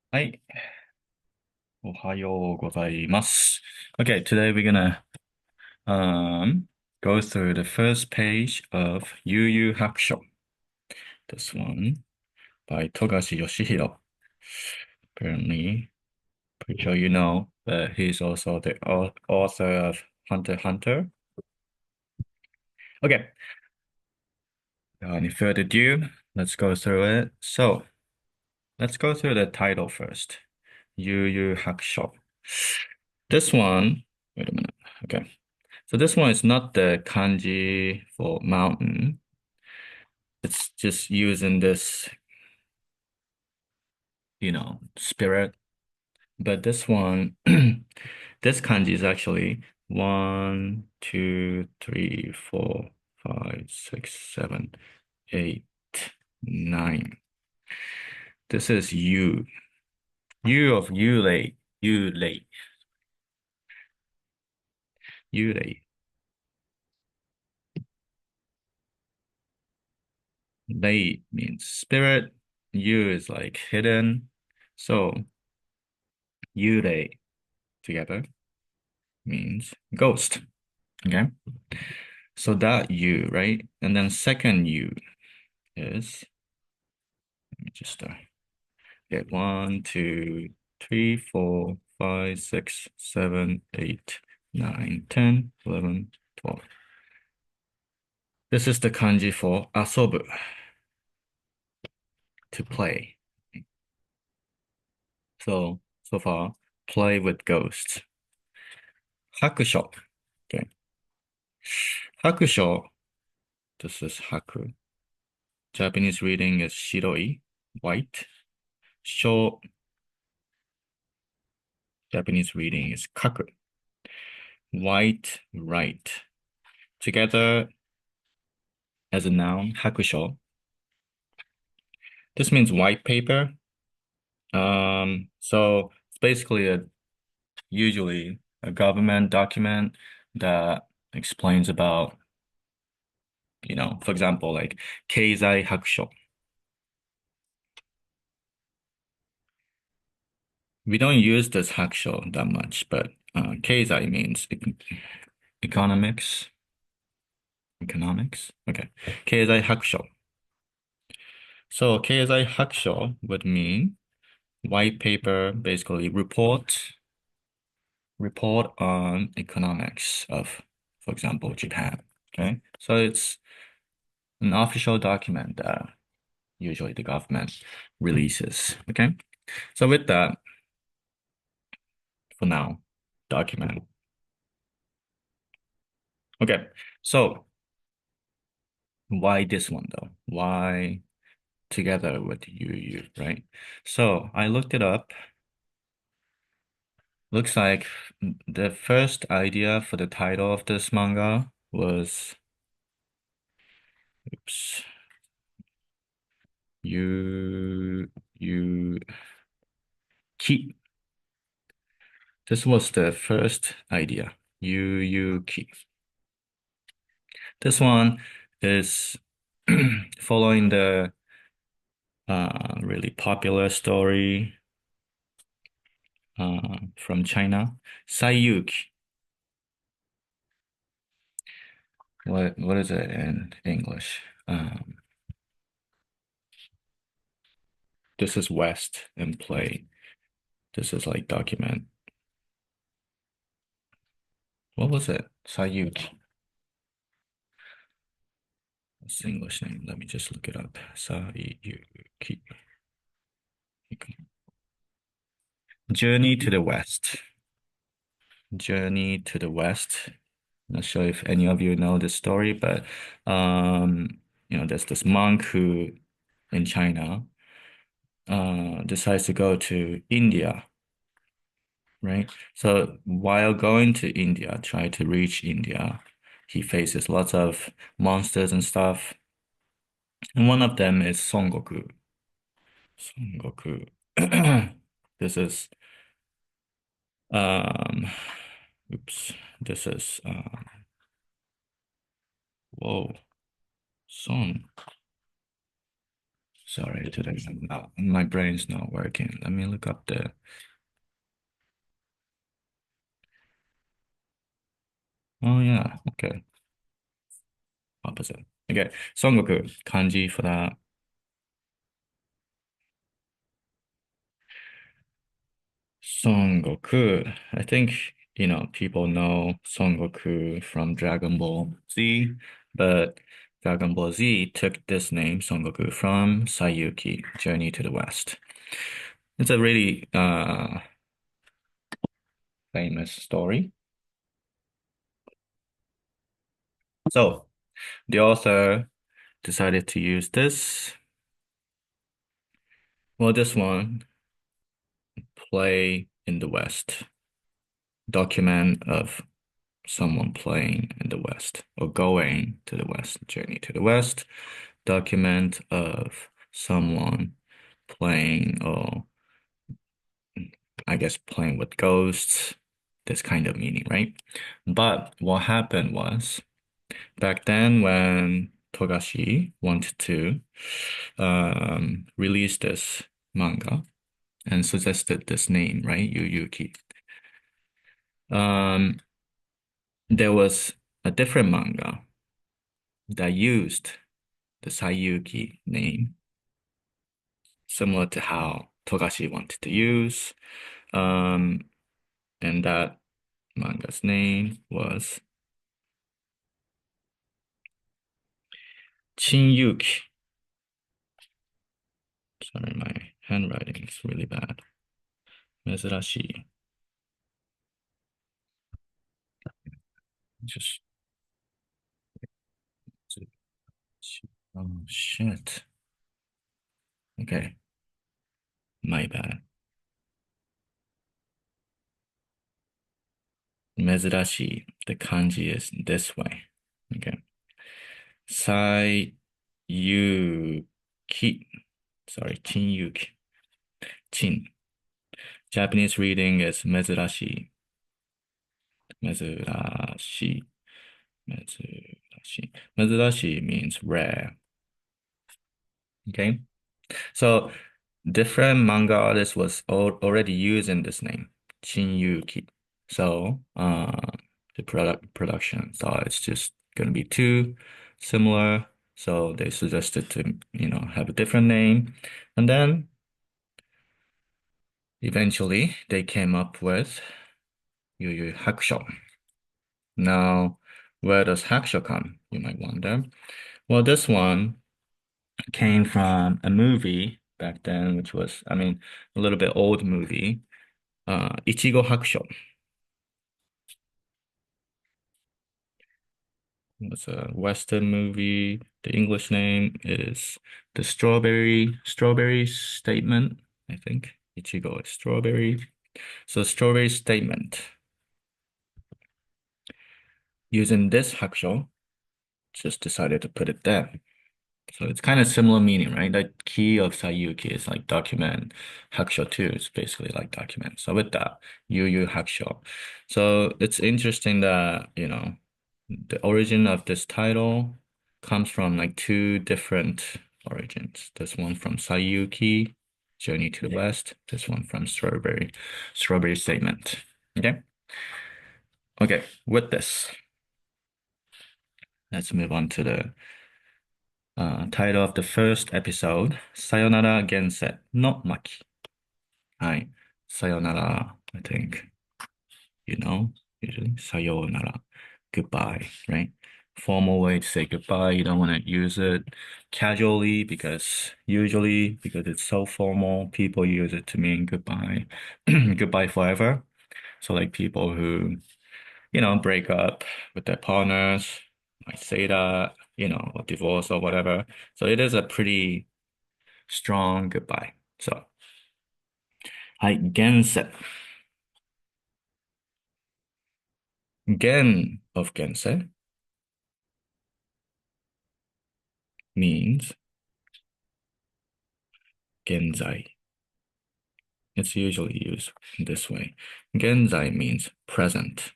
はい。おはようございます。Okay, today we're gonna go through the first page of YuYu Hakusho. This one by Togashi Yoshihiro. Apparently, pretty sure you know that he's also the author of Hunter x Hunter. Okay, without any further ado, let's go through it. So, let's go through the title first. YuYu Hakusho. This one, wait a minute. Okay. So this one is not the kanji for mountain. It's just using this, spirit. But this one, this kanji is actually 1, 2, 3, 4, 5, 6, 7, 8, 9. This is you. You of Yulei. Yulei. Yulei. Lei means spirit. Yu is like hidden. So Yurei together means ghost. Okay. So that you, right? And then second you is, let me just get 1, 2, 3, 4, 5, 6, 7, 8, 9, 10, 11, 12. This is the kanji for asobu, to play. So far, play with ghosts. Hakusho. Okay. Hakusho, this is haku. Japanese reading is shiroi, white. Sho, Japanese reading is kaku, white, right. Together as a noun, hakusho. This means white paper. So it's basically usually a government document that explains about, for example, like keizai hakusho. We don't use this hakusho that much, but keizai means economics. Economics? Okay. Keizai hakusho. So keizai hakusho would mean white paper, basically report on economics of, for example, Japan. Okay. So it's an official document that usually the government releases. Okay. So with that, for now, document. Okay. So why this one though? Why together with YuYu, right? So I looked it up. Looks like the first idea for the title of this manga was, oops, you Ki. This was the first idea. You Ki. This one is following the really popular story from China, Sayuki. What is it in English? This is West and play. This is like document. What was it? Sayuki. What's the English name? Let me just look it up. Sayuki. Journey to the West. Journey to the West. Not sure if any of you know this story, but there's this monk who in China decides to go to India, right? So while going to India, try to reach India, he faces lots of monsters and stuff. And one of them is Son Goku. Son Goku. This is um oops. This is whoa. Son. Sorry, today my brain's not working. Let me look up the. Oh yeah, okay. Opposite. Okay. Songoku, kanji for that. Songoku. I think, people know Songoku from Dragon Ball Z, but Dragon Ball Z took this name, Songoku, from Sayuki, Journey to the West. It's a really famous story. So the author decided to use this. Well, this one, play in the West, document of someone playing in the West or going to the West, journey to the West, document of someone playing or I guess playing with ghosts, this kind of meaning, right? But what happened was back then when Togashi wanted to release this manga and suggested this name, right? Yuyuki. Um, there was a different manga that used the Sayuki name, similar to how Togashi wanted to use. Um, and that manga's name was Chinyuki. Sorry, my handwriting is really bad. Mezurashi. Just, oh shit. Okay, my bad. Mezurashi. The kanji is this way. Okay. Sayuki. Sorry, Chinyuki. Chin. Japanese reading is mezurashi. Mezurashi. Mezurashi. Mezurashi means rare. Okay. So different manga artists was already using this name, Shinyuki. So the production thought it's just gonna be too similar. So they suggested to, have a different name. And then eventually they came up with YuYu Hakusho. Now, where does Hakusho come? You might wonder. Well, this one came from a movie back then, which was, a little bit old movie, Ichigo Hakusho. It's a Western movie. The English name is the Strawberry Statement, I think. Ichigo is strawberry. So Strawberry Statement. Using this Hakusho, just decided to put it there. So it's kind of similar meaning, right? The key of Sayuki is like document. Hakusho too is basically like document. So with that, Yu Hakusho. So it's interesting that, the origin of this title comes from like two different origins. This one from Sayuki, Journey to the West. This one from Strawberry Statement. Okay. Okay. With this, let's move on to the title of the first episode, Sayonara Genset no Maki. Hi. Sayonara, I think, usually sayonara, goodbye, right? Formal way to say goodbye. You don't want to use it casually because it's so formal, people use it to mean goodbye, goodbye forever. So like people who, break up with their partners might say that, or divorce or whatever. So it is a pretty strong goodbye. So, hi, genset. Gen of genset means genzai. It's usually used this way. Genzai means present,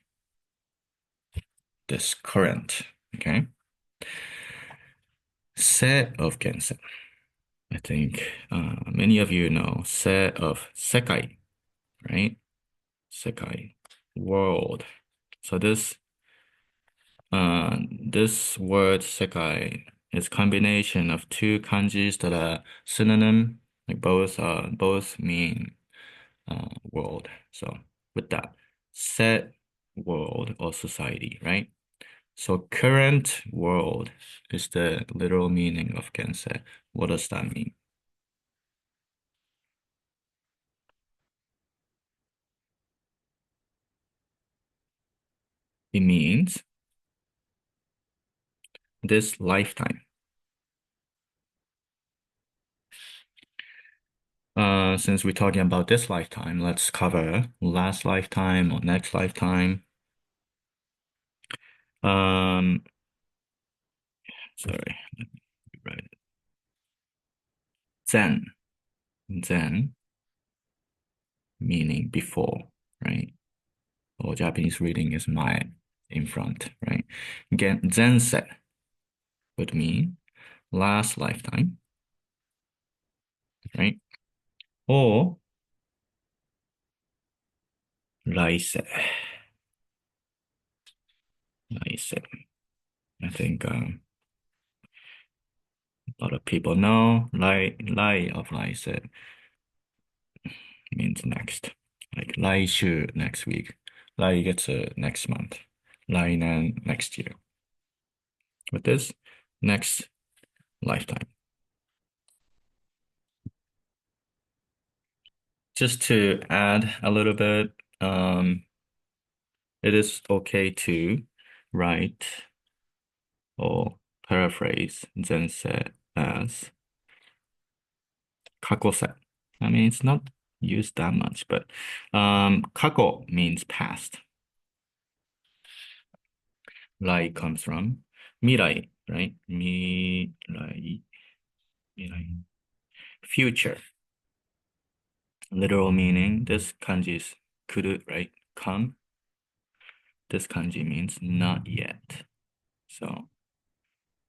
this current, okay? Se of gensen. I think many of you know se of sekai, right? Sekai, world. So this word sekai is combination of two kanjis that are synonym, like both mean world. So with that, set world or society, right? So current world is the literal meaning of Gensei. What does that mean? It means this lifetime. Since we're talking about this lifetime, let's cover last lifetime or next lifetime. Um, sorry, right. Zen, Zen meaning before, right? Or Japanese reading is my in front, right? Again, Zense would mean last lifetime, right? Or 来世, 来世. I think a lot of people know 来 of 来世 means next. Like 来週 next week. 来月 next month. 来年 next year. With this, next lifetime. Just to add a little bit, it is okay to write or paraphrase 前世 as 過去世. I mean, it's not used that much, but 過去 means past. 来 comes from 未来, right? 未来, future. Literal meaning, this kanji is kuru, right? Come. This kanji means not yet. So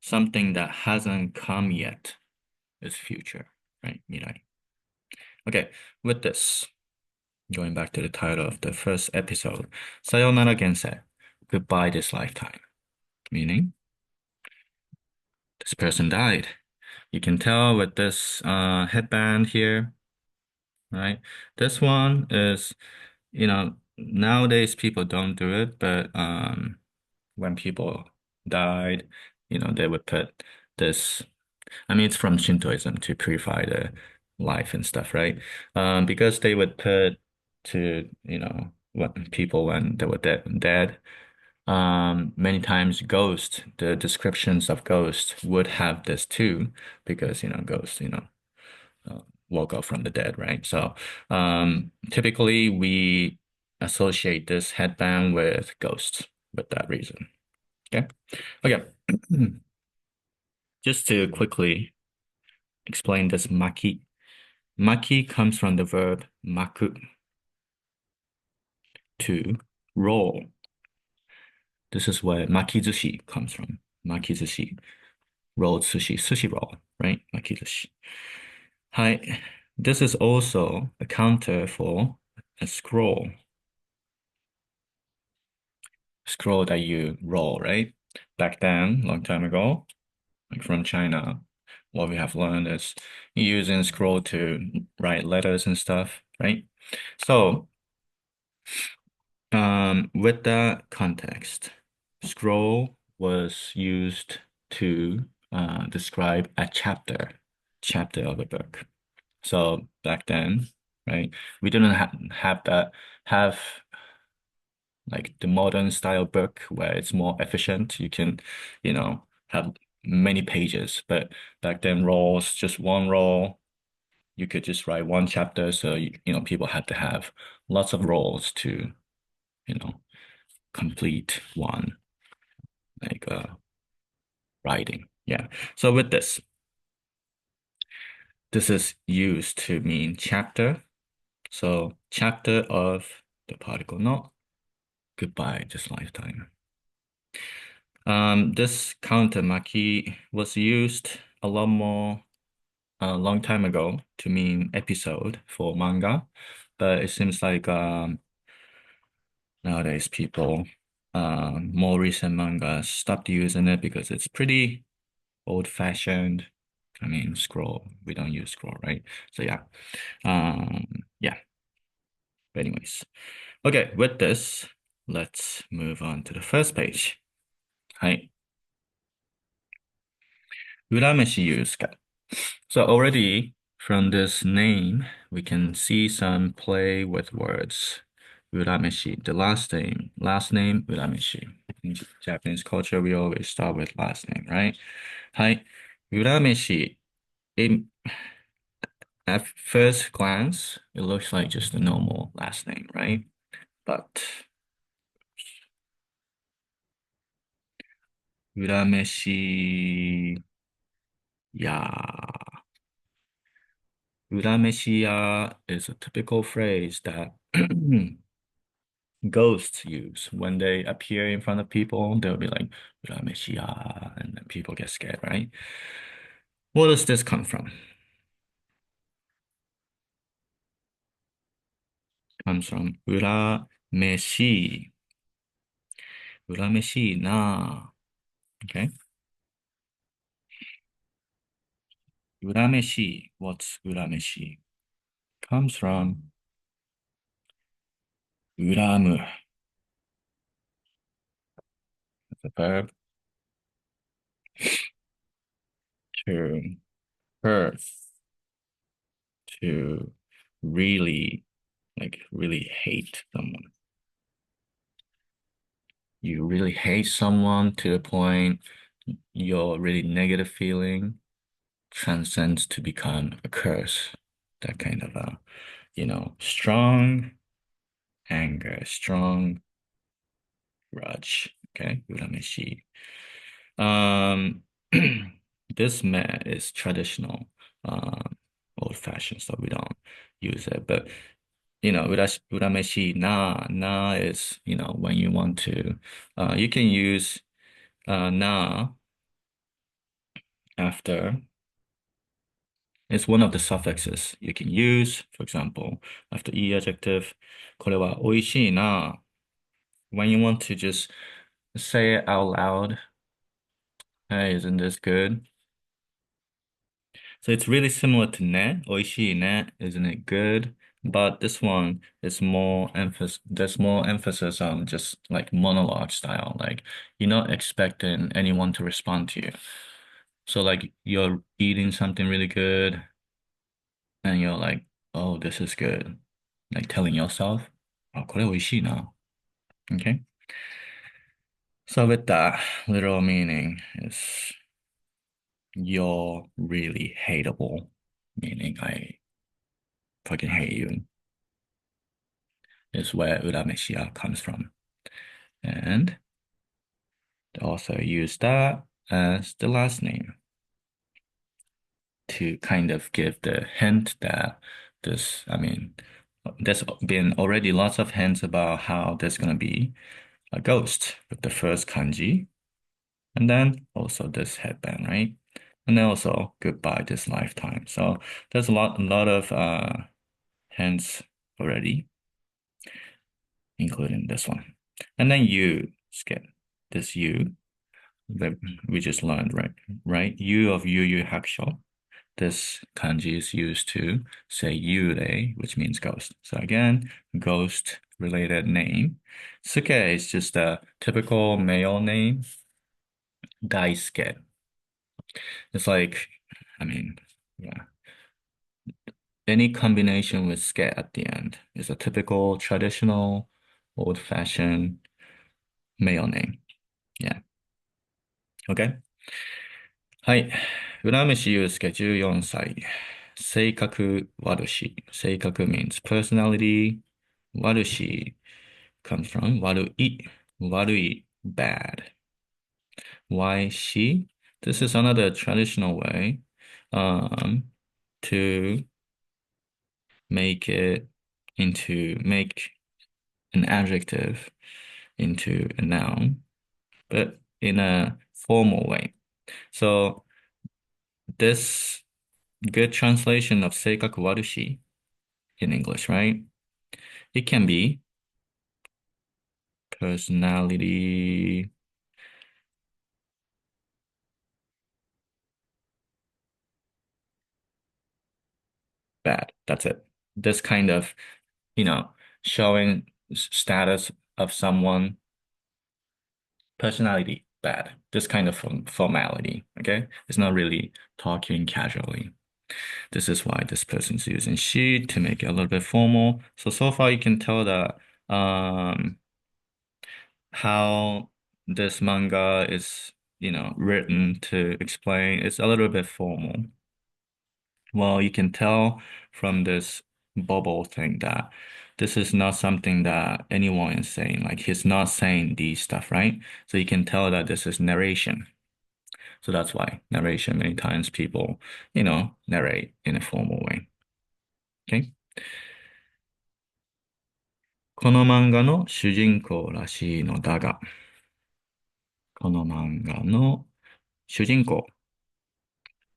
something that hasn't come yet is future, right? Mirai. Okay, with this, going back to the title of the first episode, Sayonara Gensei, goodbye this lifetime. Meaning, this person died. You can tell with this headband here, right? This one is, nowadays people don't do it, but when people died, they would put this. I mean, it's from Shintoism to purify the life and stuff, right? Because they would put to, what people when they were dead. Many times the descriptions of ghosts would have this too, because, ghosts, uh, woke up from the dead, right? So, typically we associate this headband with ghosts with that reason. Okay. Okay. Just to quickly explain this maki. Maki comes from the verb maku, to roll. This is where makizushi comes from. Makizushi, rolled sushi, sushi roll, right? Makizushi. Hi. This is also a counter for a scroll. Scroll that you roll, right? Back then, long time ago, like from China, what we have learned is using scroll to write letters and stuff, right? So, with that context, scroll was used to describe a chapter of a book. So back then, right, we didn't have like the modern style book where it's more efficient. You can, have many pages, but back then roles, just one role, you could just write one chapter. So people had to have lots of roles to, you know, complete one like writing. Yeah. So with this is used to mean chapter. So chapter of the particle not goodbye this lifetime. This counter maki was used a lot more a long time ago to mean episode for manga, but it seems like nowadays people more recent mangas stopped using it because it's pretty old-fashioned. I mean, scroll, we don't use scroll, right? So yeah. Yeah. But anyways. Okay, with this, let's move on to the first page. はい。裏飯ユースか So already from this name, we can see some play with words. Urameshi, the last name, Urameshi. In Japanese culture, we always start with last name, right? Hi, Urameshi. In at first glance, it looks like just a normal last name, right? But Urameshi, yeah. Urameshiya is a typical phrase that ghosts use when they appear in front of people. They'll be like, Urameshiya, and then people get scared, right? Where does this come from? Comes from urameshi. Urameshi na. Okay. Urameshi. What's urameshi? Comes from uramu. It's a verb to hurt, to really, like really hate someone. You really hate someone to the point your really negative feeling transcends to become a curse. That kind of strong anger, strong grudge. Okay, urameshi. Um, this man is traditional, old fashioned, so we don't use it. But urameshi na is when you want to, you can use na after. It's one of the suffixes you can use. For example, after e adjective, これは美味しいな. When you want to just say it out loud, hey, isn't this good? So it's really similar to ne, 美味しいね, isn't it good? But this one is there's more emphasis on just like monologue style. Like you're not expecting anyone to respond to you. So like you're eating something really good and you're like, oh, this is good. Like telling yourself, oh, これ美味しいな. Okay. So with that, literal meaning is you're really hateable, meaning I fucking hate you, is where urameshiya comes from. And they also use that as the last name to kind of give the hint that there's been already lots of hints about how there's going to be a ghost with the first kanji, and then also this headband, right? And then also goodbye this lifetime. So there's a lot of hints already, including this one. And then you skip this you that we just learned, right? Right? You of YuYu Hakusho. This kanji is used to say yurei, which means ghost. So again, ghost related name. Suke is just a typical male name. Daisuke. It's like, I mean, yeah. Any combination with ske at the end is a typical traditional old-fashioned male name. Yeah. Okay. はい。浦飯祐介14歳。性格悪し。性格 means personality. 悪し comes from 悪い。悪い bad. Why she? This is another traditional way to make an adjective into a noun, but in a formal way. So this good translation of 性格悪し in English, right? It can be personality bad. That's it. This kind of, you know, showing status of someone, personality bad. This kind of formality, okay? It's not really talking casually. This is why this person's using she to make it a little bit formal. So far you can tell that how this manga is, written to explain. It's a little bit formal. Well, you can tell from this bubble thing that this is not something that anyone is saying. Like he's not saying these stuff, right? So you can tell that this is narration. So that's why narration, many times people, narrate in a formal way. Okay? この漫画の主人公らしいのだが、この漫画の主人公。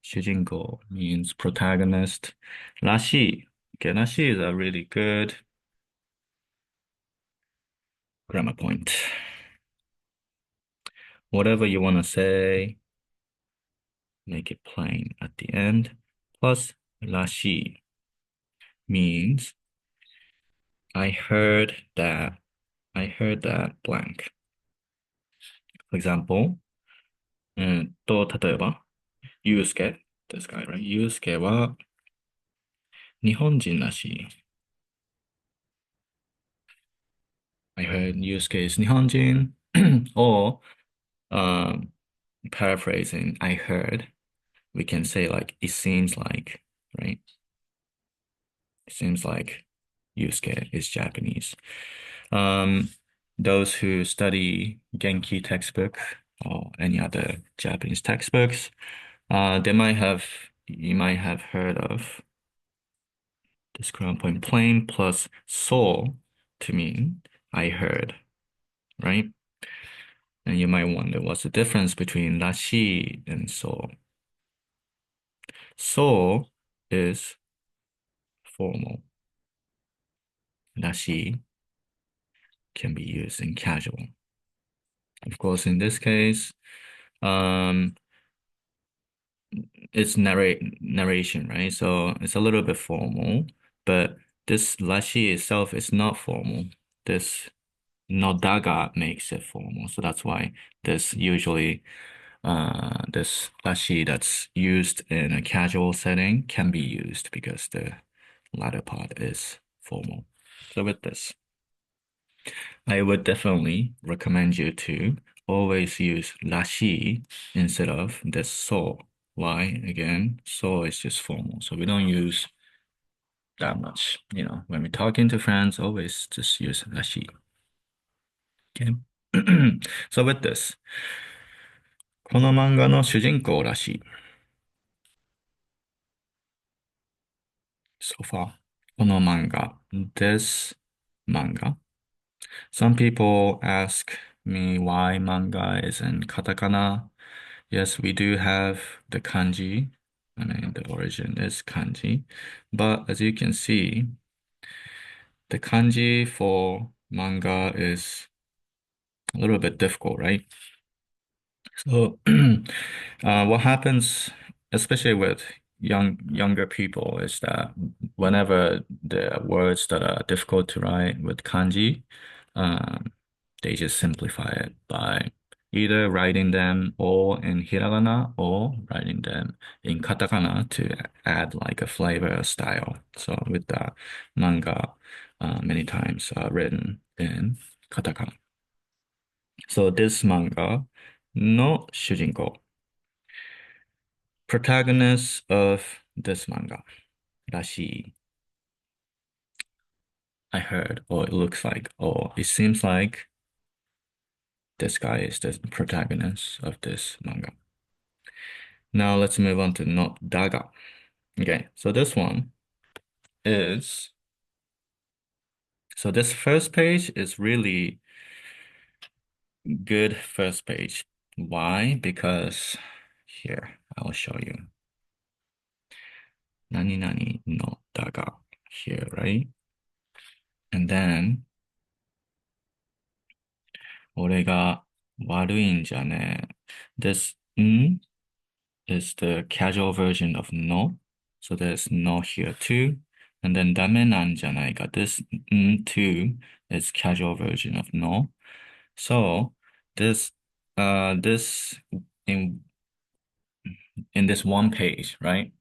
主人公 means protagonist. らしい. Okay, らしい is a really good grammar point. Whatever you want to say, make it plain at the end. Plus, らしい means I heard that, I heard that blank. For example, 例えば、ゆうすけ this guy, right? ゆうすけは日本人らしい。I heard ゆうすけ is 日本人 or um, paraphrasing, I heard, we can say like, it seems like, right? It seems like Yusuke is Japanese. Um, those who study Genki textbook or any other Japanese textbooks, you might have heard of this ground point plain plus soul to mean I heard, right? And you might wonder what's the difference between rashi and soul. Soul is formal. Rashi can be used in casual. Of course, in this case, um, it's narration, right? So it's a little bit formal, but this rashi itself is not formal. This nodaga makes it formal. So that's why this rashi that's used in a casual setting can be used because the latter part is formal. So with this, I would definitely recommend you to always use rashi instead of the so. Why? Again, so is just formal. So we don't use that much. When we're talking to friends, always just use rashi. Okay. So with this, この漫画の主人公らしい。So far. この漫画 this manga. Some people ask me why manga is in katakana. Yes, we do have the kanji. I mean, the origin is kanji. But as you can see, the kanji for manga is a little bit difficult, right? So, what happens, especially with younger people, is that whenever the words that are difficult to write with kanji, um, they just simplify it by either writing them all in hiragana or writing them in katakana to add like a flavor or style. So with that, manga many times are written in katakana. So this manga no 主人公 protagonist of this manga らしい I heard or it looks like or it seems like this guy is the protagonist of this manga. Now let's move on to not daga. Okay, so this one is so this first page is really good first page. Why? Because here, I'll show you. 何々のだが here, right? And then 俺が悪いんじゃねえ。This ん is the casual version of no. So there's no here too. And then ダメなんじゃないか. This too is casual version of no. So this this in in this one page, right?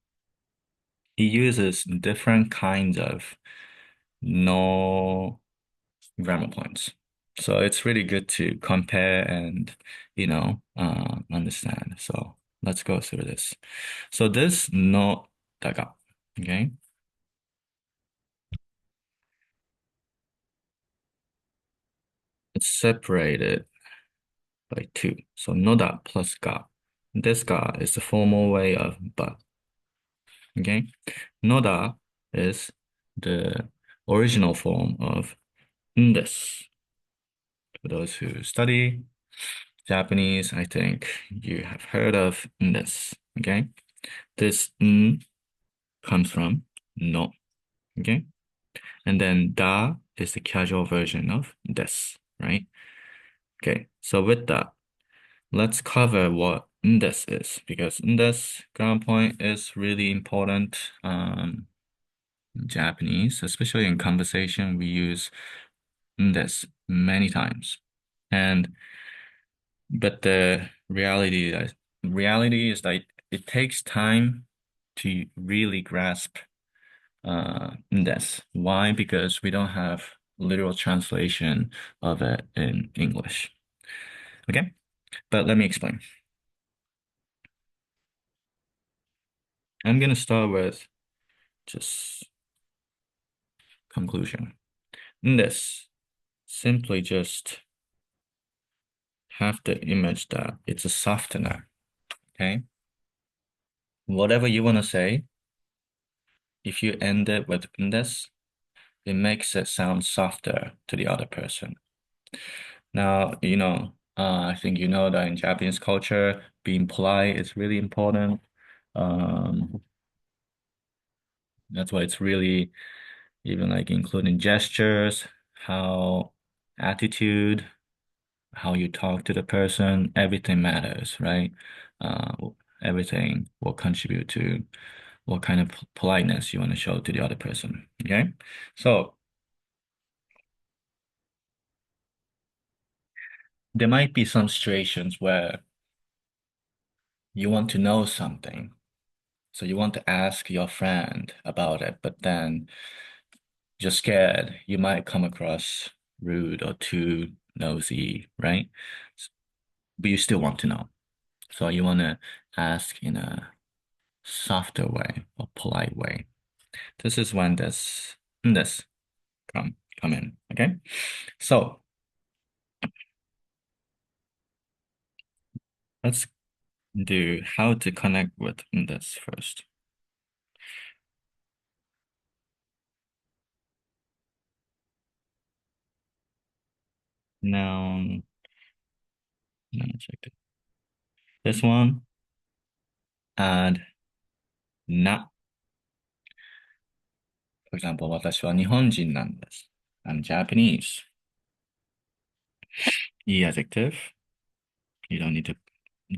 He uses different kinds of no grammar points. So it's really good to compare and, understand. So let's go through this. So this no daga, okay? It's separated by two. So noda plus ga. This ga is the formal way of but, okay? Noda is the original form of this. For those who study Japanese, I think you have heard of this, okay? This comes from no, okay? And then da is the casual version of des, right? Okay, so with that, let's cover what this is because this ground point is really important in Japanese, especially in conversation. We use this many times. And but the reality is that it takes time to really grasp this. Why? Because we don't have literal translation of it in English. Okay, but let me explain. I'm gonna start with just conclusion. This simply just have the image that it's a softener. Okay, whatever you want to say, if you end it with this, it makes it sound softer to the other person. Now, I think you know that in Japanese culture, being polite is really important. Um, that's why it's really even like including gestures, how attitude, how you talk to the person, everything matters, right? Uh, everything will contribute to what kind of politeness you want to show to the other person. Okay? So there might be some situations where you want to know something. So you want to ask your friend about it, but then you're scared you might come across rude or too nosy, right? But you still want to know. So you want to ask in a softer way or polite way. This is when this come in. Okay. So let's do how to connect with this first. Now, let me check it. This one, add na. For example, 私は日本人なんです. I'm Japanese. E adjective. You don't need to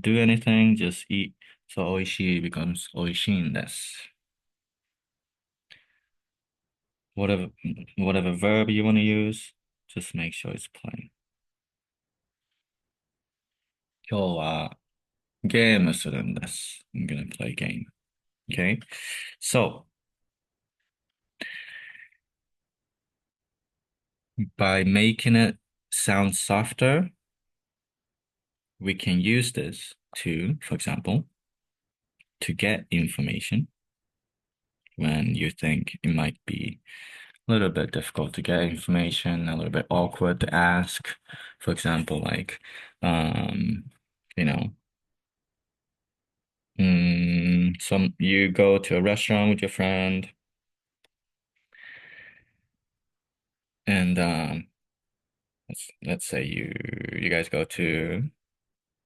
do anything, just eat. So 美味しい becomes 美味しいんです. Whatever verb you want to use, just make sure it's plain. 今日はゲームするんです. I'm gonna play a game. Okay? So, by making it sound softer, we can use this to, for example, to get information when you think it might be a little bit difficult to get information, a little bit awkward to ask. For example, like, you know, some you go to a restaurant with your friend, and let's say you guys go to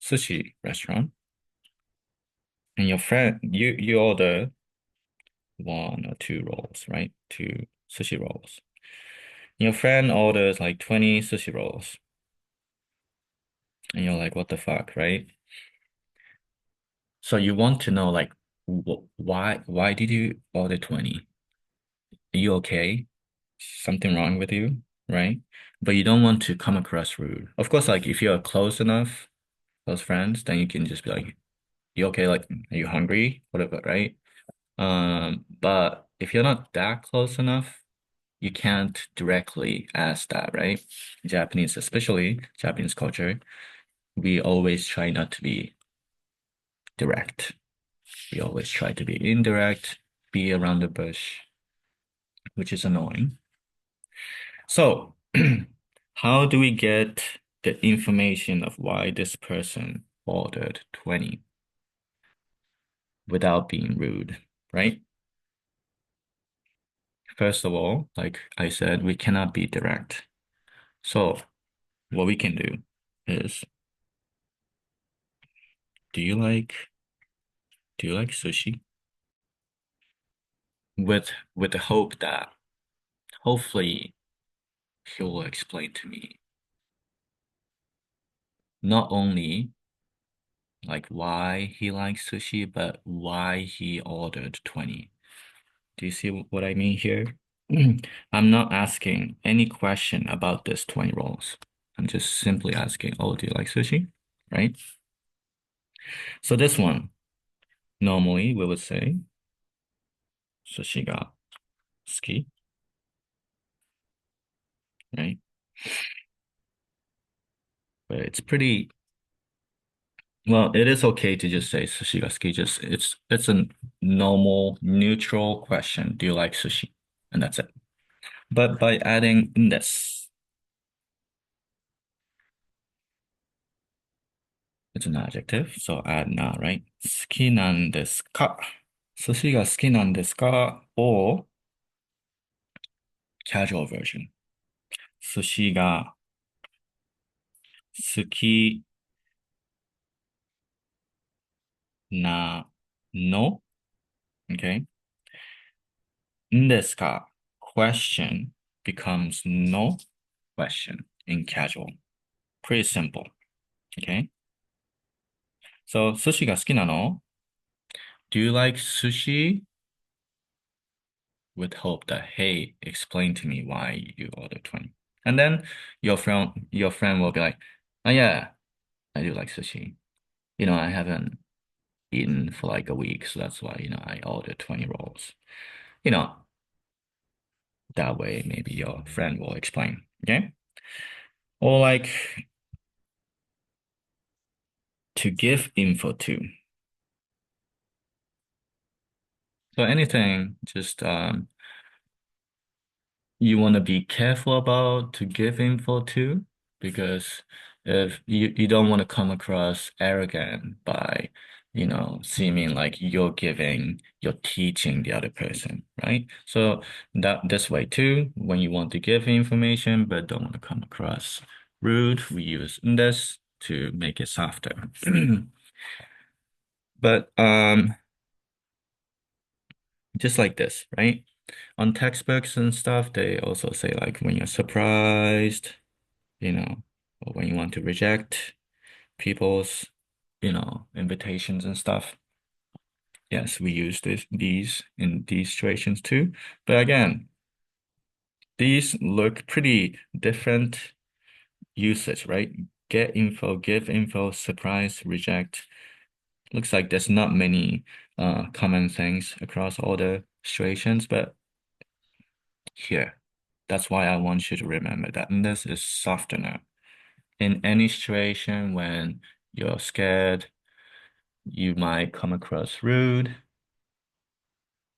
sushi restaurant, and your friend you order one or two rolls, right? Two sushi rolls. Your friend orders like 20 sushi rolls, and you're like, what the fuck, right? So you want to know like why did you order 20? Are you okay? Something wrong with you, right? But you don't want to come across rude. Of course, like if you're close enough, close friends, then you can just be like, you okay? Like, are you hungry? Whatever, right? But if you're not that close enough, you can't directly ask that, right? Japanese, especially Japanese culture, we always try not to be direct. We always try to be indirect, be around the bush, which is annoying. So, how do we get the information of why this person ordered 20 without being rude, right? First of all, like I said, we cannot be direct. So, what we can do is, do you like do you like sushi? With the hope that hopefully he will explain to me not only like why he likes sushi, but why he ordered 20. Do you see what I mean here? I'm not asking any question about this 20 rolls. I'm just simply asking, oh, do you like sushi? Right? So this one, normally we would say sushi ga suki, right? But it's pretty, well, it is okay to just say sushi ga suki. Just it's a normal, neutral question. Do you like sushi? And that's it. But by adding this, it's an adjective, so add na, right? 好きなんですか? 寿司が好きなんですか? Or casual version. 寿司が好きなの? Okay. んですか? Question becomes no question in casual. Pretty simple. Okay. So, 寿司が好きなの? Do you like sushi? With hope that, hey, explain to me why you ordered 20. And then your friend will be like, oh yeah, I do like sushi. I haven't eaten for like a week, so that's why, I ordered 20 rolls. You know, that way maybe your friend will explain. Okay? Or like to give info to. So anything, just you want to be careful about to give info to, because if you don't want to come across arrogant by, seeming like you're teaching the other person, right? So that this way too, when you want to give information but don't want to come across rude, we use this to make it softer. But just like this, right? On textbooks and stuff, they also say like when you're surprised, or when you want to reject people's, invitations and stuff. Yes, we use these in these situations too. But again, these look pretty different usage, right? Get info, give info, surprise, reject. Looks like there's not many common things across all the situations, but here, that's why I want you to remember that. And this is softener. In any situation when you're scared, you might come across rude,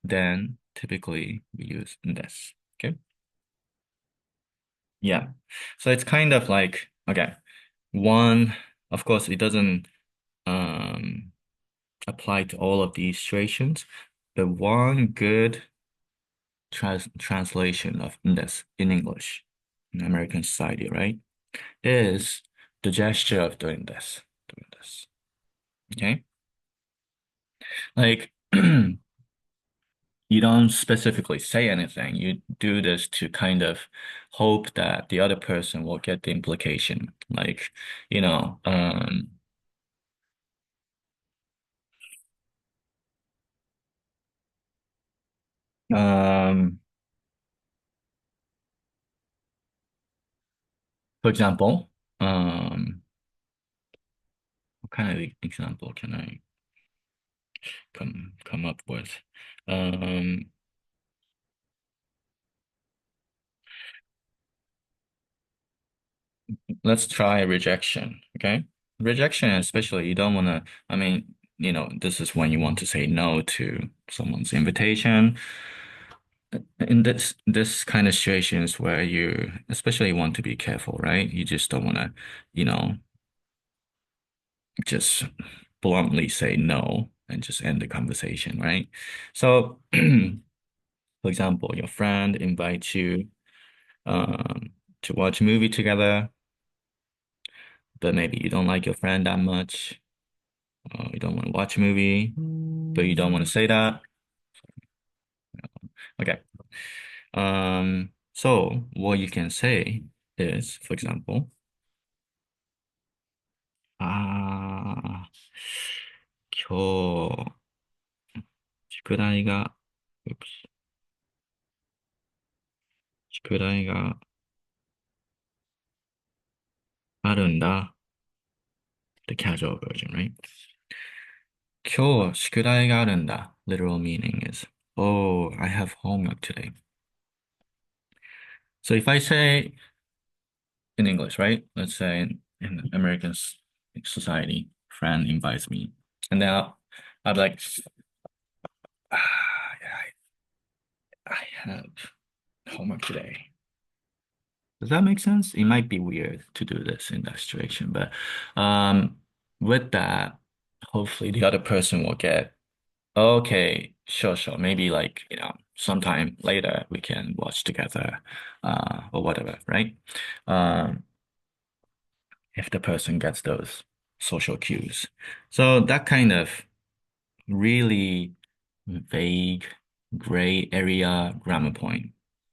then typically we use this. Okay. Yeah. So it's kind of like, okay, one, of course, it doesn't um apply to all of these situations, but one good translation of this in English, in American society, right, is the gesture of doing this, doing this. Okay. Like you don't specifically say anything. You do this to kind of hope that the other person will get the implication. Like, you know, um, for example, what kind of example can I come up with? Um, let's try rejection. Okay. Rejection, especially you don't want to, I mean, this is when you want to say no to someone's invitation. In this kind of situations where you especially want to be careful, right? You just don't want to, you know, just bluntly say no and just end the conversation, right? So, for example, your friend invites you to watch a movie together, but maybe you don't like your friend that much. You don't want to watch a movie, but you don't want to say that. Okay. So what you can say is, for example, ああ、今日、宿題が、うぷ宿題があるんだ。The casual version, right? 今日、宿題があるんだ。Literal meaning is, oh, I have homework today. So if I say in English, right? Let's say in American society, friend invites me, and then I'll be like, yeah, I have homework today. Does that make sense? It might be weird to do this in that situation, but um, with that, hopefully the other person will get, okay, sure, sure. Maybe like, sometime later we can watch together, or whatever, right? Um, if the person gets those social cues. So that kind of really vague gray area grammar point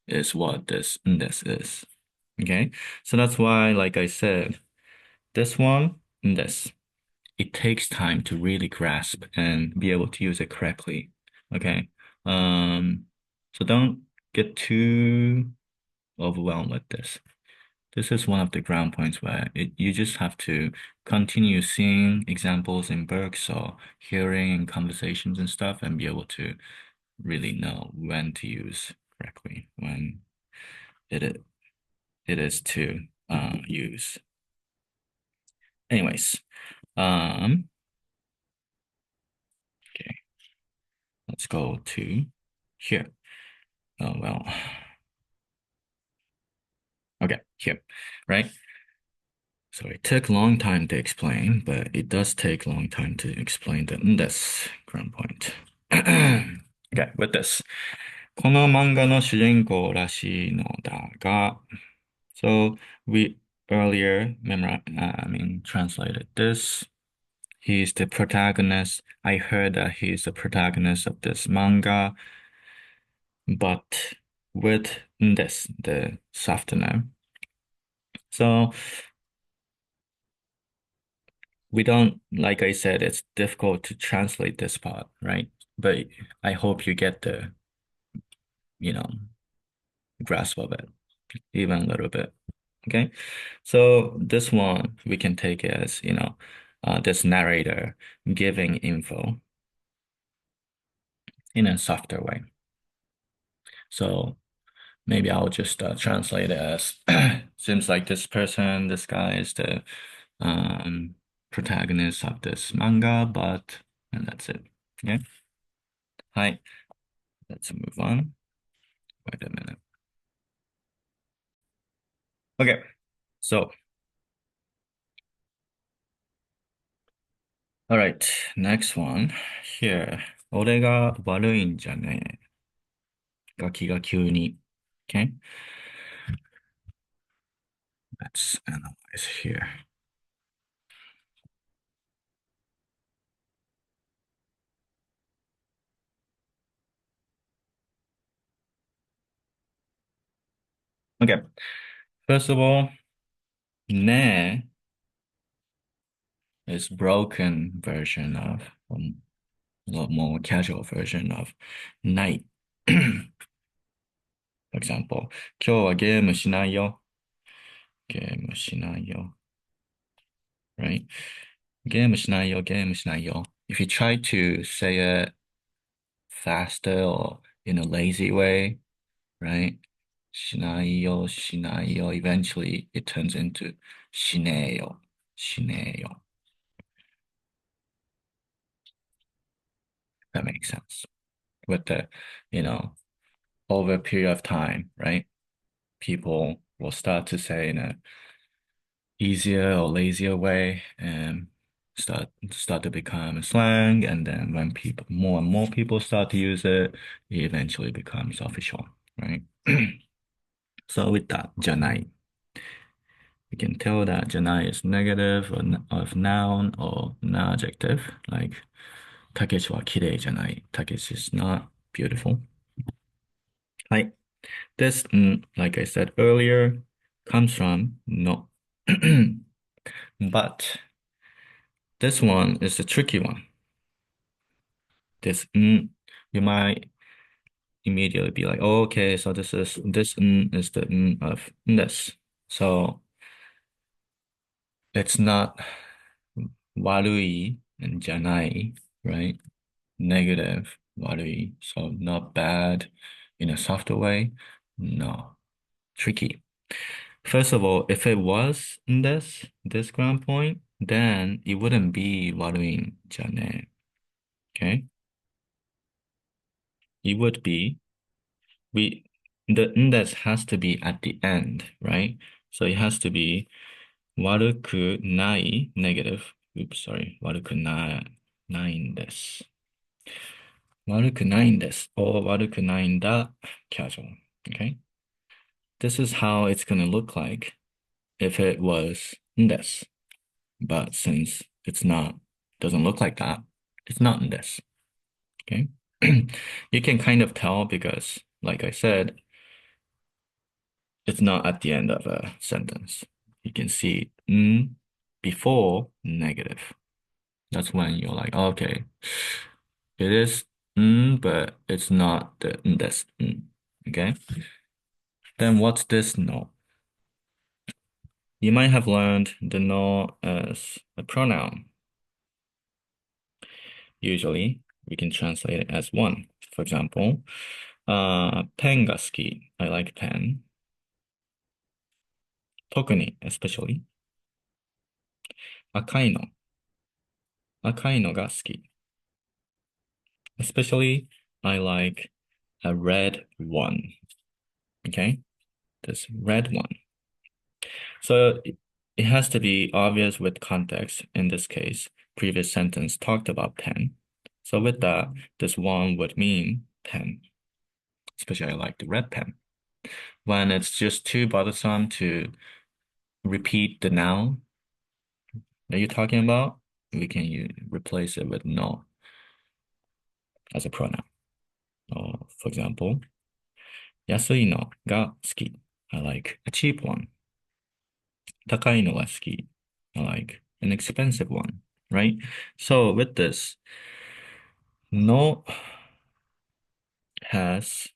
is what this is. Okay. So that's why, like I said, this one and this, it takes time to really grasp and be able to use it correctly. Okay. So don't get too overwhelmed with this. This is one of the ground points where you just have to continue seeing examples in books or hearing in conversations and stuff and be able to really know when to use correctly, when it is, it is to use. Anyways, um, okay, let's go to here. Oh, well, okay, here, right? So it took a long time to explain, but it does take a long time to explain this ground point. Okay, with this. この漫画の主人公らしいのだが, so we earlier translated this. He's the protagonist. I heard that he's the protagonist of this manga, but with this, the softener. So we don't, like I said, it's difficult to translate this part, right? But I hope you get the, you know, grasp of it, even a little bit. Okay. So this one, we can take it as, this narrator giving info in a softer way. So maybe I'll just translate it as seems like this guy is the um, protagonist of this manga, and that's it. Okay. Hi. Let's move on. Wait a minute. Okay. So, all right. Next one here. 俺が悪いんじゃねえ。が気が急に. Okay. Let's analyze here. Okay. First of all, ne is broken version of a lot more casual version of night. For example, 今日はゲームしないよ。ゲームしないよ。Right? ゲームしないよ、ゲームしないよ. If you try to say it faster or in a lazy way, right? しないよ、しないよ. Eventually, it turns into しねえよ、しねえよ. That makes sense. With the, you know, over a period of time, right? People will start to say in a easier or lazier way and start to become a slang. And then when people more and more people start to use it, it eventually becomes official, right? So with that, じゃない. You can tell that じゃない is negative of noun or an adjective, like たけしは綺麗じゃない. Takeshi is not beautiful. はい. This, like I said earlier, comes from no. But this one is a tricky one. This, you might immediately be like, oh, okay, so this is the of this. So it's not 悪い and じゃない, right? Negative, 悪い. So not bad in a softer way. No, tricky. First of all, if it was in this ground point, then it wouldn't be 悪いんじゃね. Okay? It would be we the index has to be at the end, right? So it has to be 悪くない negative. Oops, sorry. 悪くないんです。悪くないんです or 悪くないんだ casual. Okay? This is how it's going to look like if it was んです. But since it's not, doesn't look like that, it's not んです. Okay? You can kind of tell because, like I said, it's not at the end of a sentence. You can see before negative. That's when you're like, okay, it is but it's not the this. Okay? Then what's this no? You might have learned the no as a pronoun. Usually, we can translate it as one. For example, ペンが好き. I like pen. 特に especially 赤いのが好き. Especially, I like a red one. Okay? This red one. So it has to be obvious with context. In this case, previous sentence talked about pen. So with that, this one would mean pen. Especially I like the red pen. When it's just too bothersome to repeat the noun that you're talking about, we can replace it with no as a pronoun. Or, for example, 安いのが好き. I like a cheap one. 高いのが好き. I like an expensive one, right? So with this, no has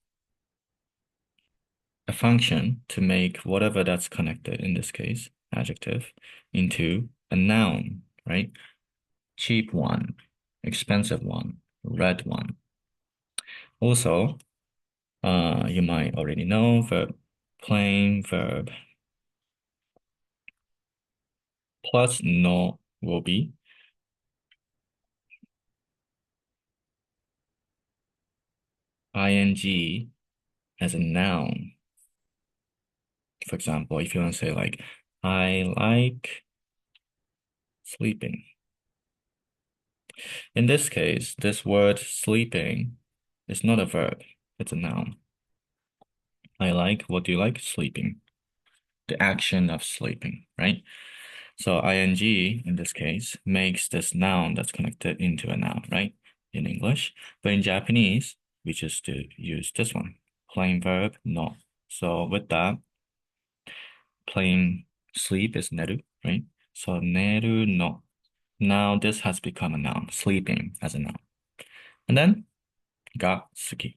a function to make whatever that's connected, in this case, adjective, into a noun, right? Cheap one, expensive one, red one. Also, you might already know verb, plain verb plus no will be ing as a noun. For example, if you want to say like, I like sleeping. In this case, this word sleeping is not a verb, it's a noun. I like, what do you like? Sleeping. The action of sleeping, right? So ing in this case makes this noun that's connected into a noun, right? In English. But in Japanese, we just use this one. Plain verb, no. So with that, plain sleep is neru, right? So neru no. Now this has become a noun, sleeping as a noun. And then ga suki,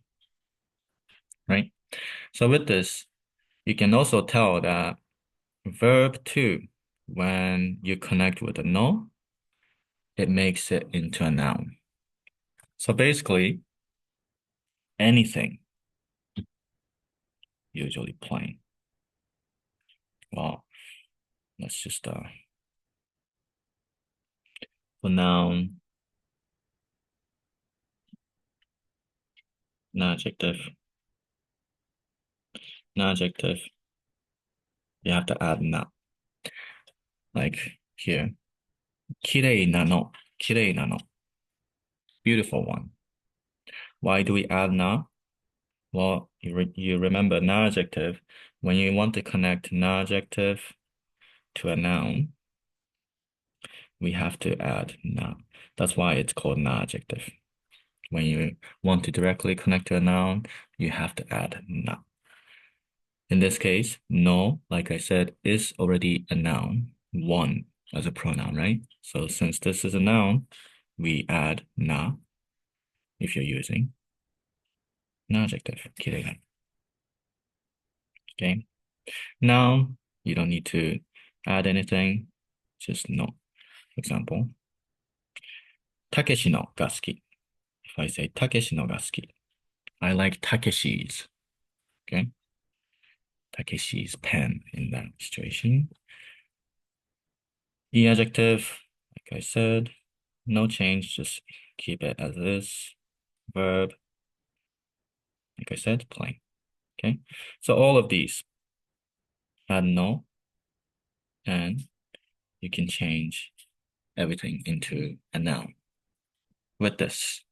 right? So with this, you can also tell that verb two, when you connect with a no, it makes it into a noun. So basically, anything, usually plain. Well, let's just for noun, non-adjective, non-adjective, you have to add na. Like here, kirei nano, kirei nano, beautiful one. Why do we add na? Well, you remember non-adjective. When you want to connect non-adjective to a noun, we have to add na. That's why it's called non-adjective. When you want to directly connect to a noun, you have to add na. In this case, no, like I said, is already a noun, one as a pronoun, right? So since this is a noun, we add na if you're using non-adjective, kirei. Okay. Noun, you don't need to add anything, just no. For example, Takeshi no ga suki. If I say Takeshi no ga suki, I like Takeshi's. Okay. Takeshi's pen in that situation. The adjective, like I said, no change, just keep it as is. Verb, like I said, plain. Okay. So all of these add no, and you can change everything into a noun with this.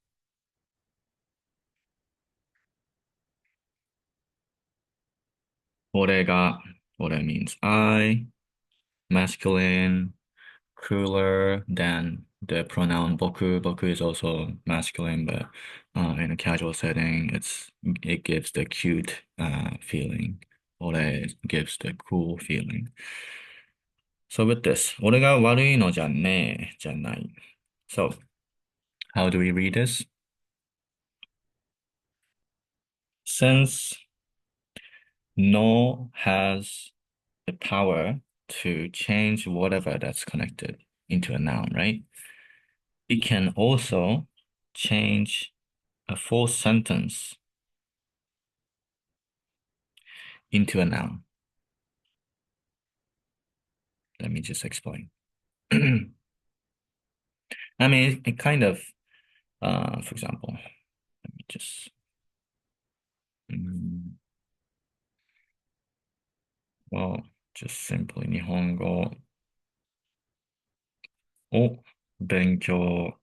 Ore means I, masculine, cooler than the pronoun boku. Boku is also masculine, but in a casual setting, it gives the cute feeling. Ore gives the cool feeling. So with this, 俺が悪いのじゃねえじゃない. So how do we read this? Since no has the power to change whatever that's connected into a noun, right? It can also change a full sentence into a noun. Let me just explain. I mean, it kind of, for example, let me just, mm, well, just simply 日本語を勉強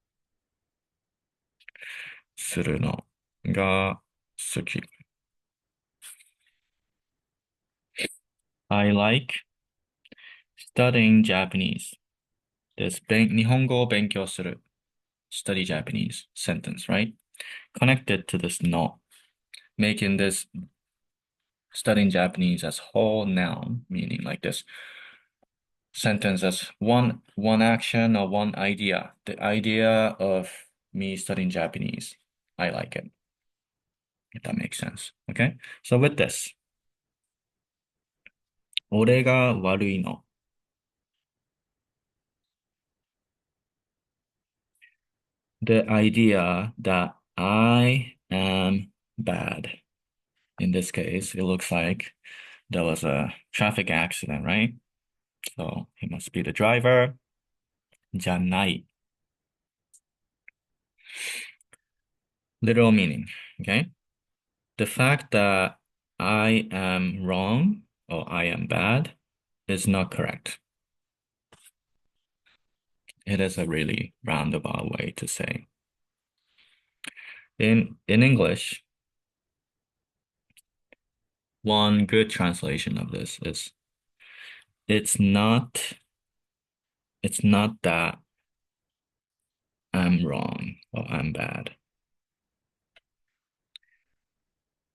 するのが好き. I like studying Japanese. This 日本語を勉強する study Japanese sentence, right? Connected to this no, making this studying Japanese as whole noun, meaning like this sentence as one action or one idea. The idea of me studying Japanese. I like it. If that makes sense. Okay? So with this, 俺が悪いの. The idea that I am bad. In this case, it looks like there was a traffic accident, right? So he must be the driver. じゃない. Literal meaning, okay? The fact that I am wrong or I am bad is not correct. It is a really roundabout way to say. In English, one good translation of this is it's not that I'm wrong or I'm bad.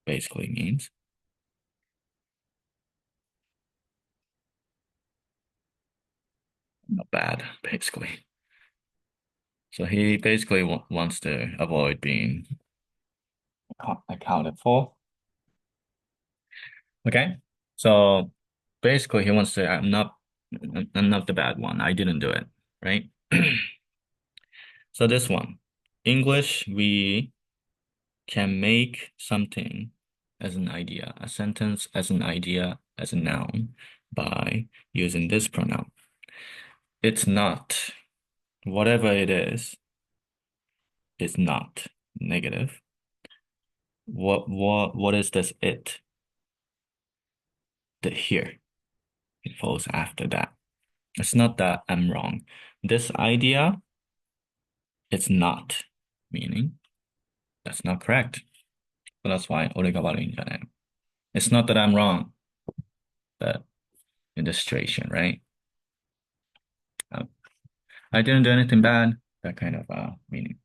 Basically means not bad, basically. So he basically wants to avoid being accounted for. Okay. So basically he wants to say, I'm not the bad one. I didn't do it, right? So this one, English, we can make something as an idea, a sentence as an idea, as a noun by using this pronoun. It's not. Whatever it is not negative. What is this it? The here. It falls after that. It's not that I'm wrong. This idea, it's not. Meaning that's not correct. So that's why 俺が悪いんじゃない. It's not that I'm wrong, but in the situation, right? Um, I didn't do anything bad. That kind of meaning.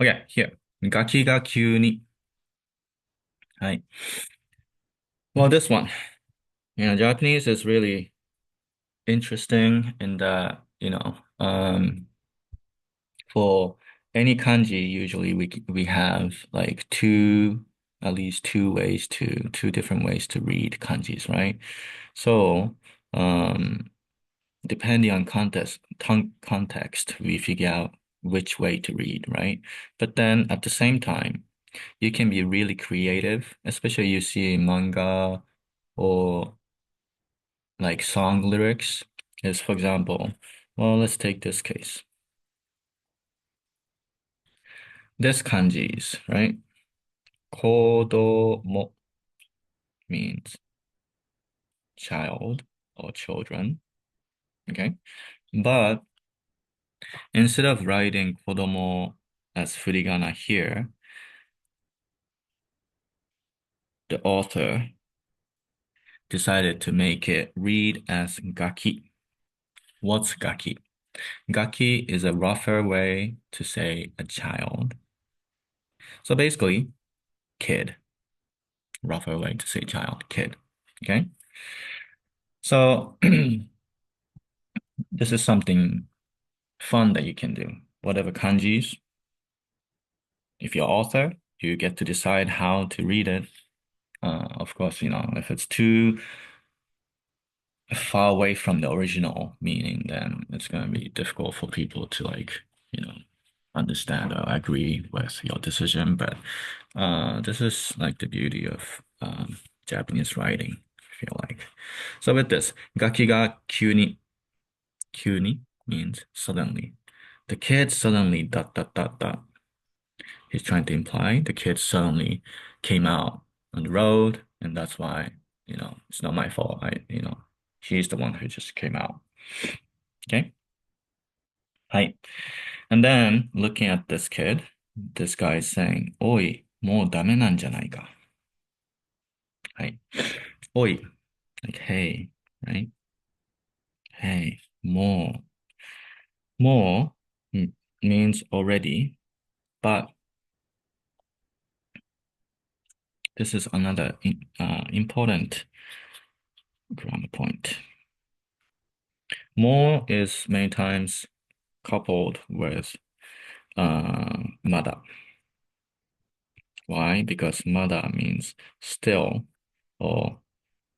Okay, here. ガキが急に. Right. Well, this one, Japanese is really interesting in that, for any kanji, usually we have like at least two different ways to read kanjis, right? So, um, depending on context, we figure out which way to read, right? But then at the same time, you can be really creative, especially you see manga or like song lyrics. Is for example, well, let's take this case. This kanjis, right? Kodomo means child or children, okay? But instead of writing kodomo as furigana here, the author decided to make it read as gaki. What's gaki? Gaki is a rougher way to say a child. So basically, kid. Rougher way to say child, kid. Okay? So this is something fun that you can do. Whatever kanjis, if you're author, you get to decide how to read it. Of course, if it's too far away from the original meaning, then it's going to be difficult for people to understand or agree with your decision. But this is like the beauty of Japanese writing, I feel like. So with this, ガキが急に means suddenly. The kid suddenly dot dot dot dot. He's trying to imply the kid suddenly came out on the road, and that's why, it's not my fault. He's the one who just came out. Okay? Hi. And then looking at this kid, this guy is saying, Oi, もうダメなんじゃないか. Hi. Oi, like hey, right? Hey, more. More means already, but this is another important grammar point. More is many times coupled with mada. Why? Because mada means still or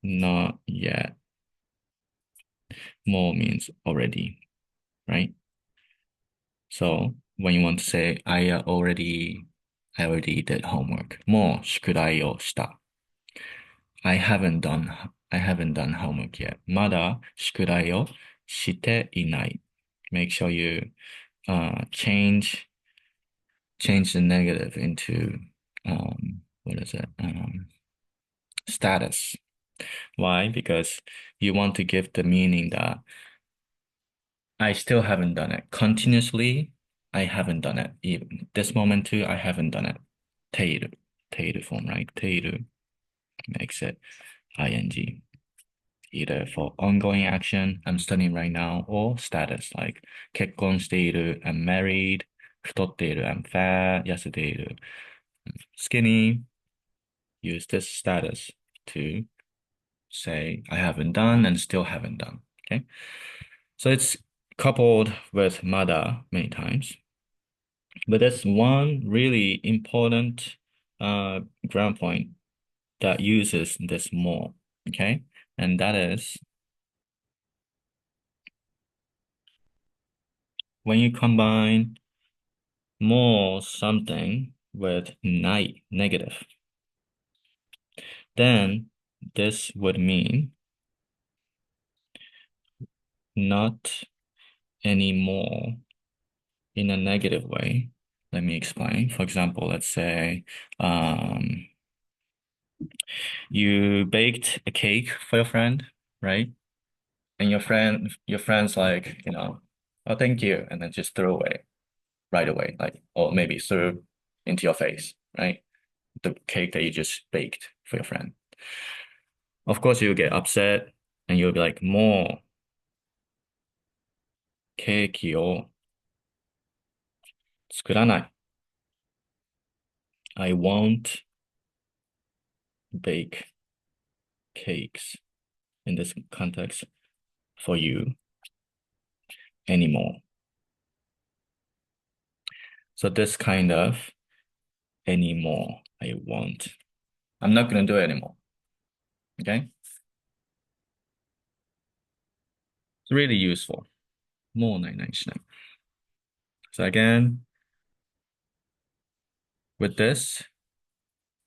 not yet. More means already, right? So when you want to say I already did homework. もう宿題をした. I haven't done homework yet. まだ宿題をしていない. Make sure you change the negative into what is it? Status. Why? Because you want to give the meaning that I still haven't done it. Continuously, I haven't done it. Even this moment too, I haven't done it. ている form, right? ている makes it ing. Either for ongoing action, I'm studying right now, or status, like 結婚している, I'm married, 太っている, I'm fat, 痩せている, skinny. Use this status to say I haven't done and still haven't done. Okay. So it's coupled with mada many times. But there's one really important ground point that uses this more. Okay. And that is when you combine more something with nai, negative, then this would mean not anymore in a negative way. Let me explain. For example, let's say um, you baked a cake for your friend, right? And your friend's like, oh, thank you, and then just throw away right away, like, or maybe throw into your face, right? The cake that you just baked for your friend. Of course, you'll get upset and you'll be like, more ケーキを作らない。I won't bake cakes in this context for you anymore. So this kind of anymore, I won't. I'm not gonna do it anymore. Okay? It's really useful. More ないないしない. So again, with this,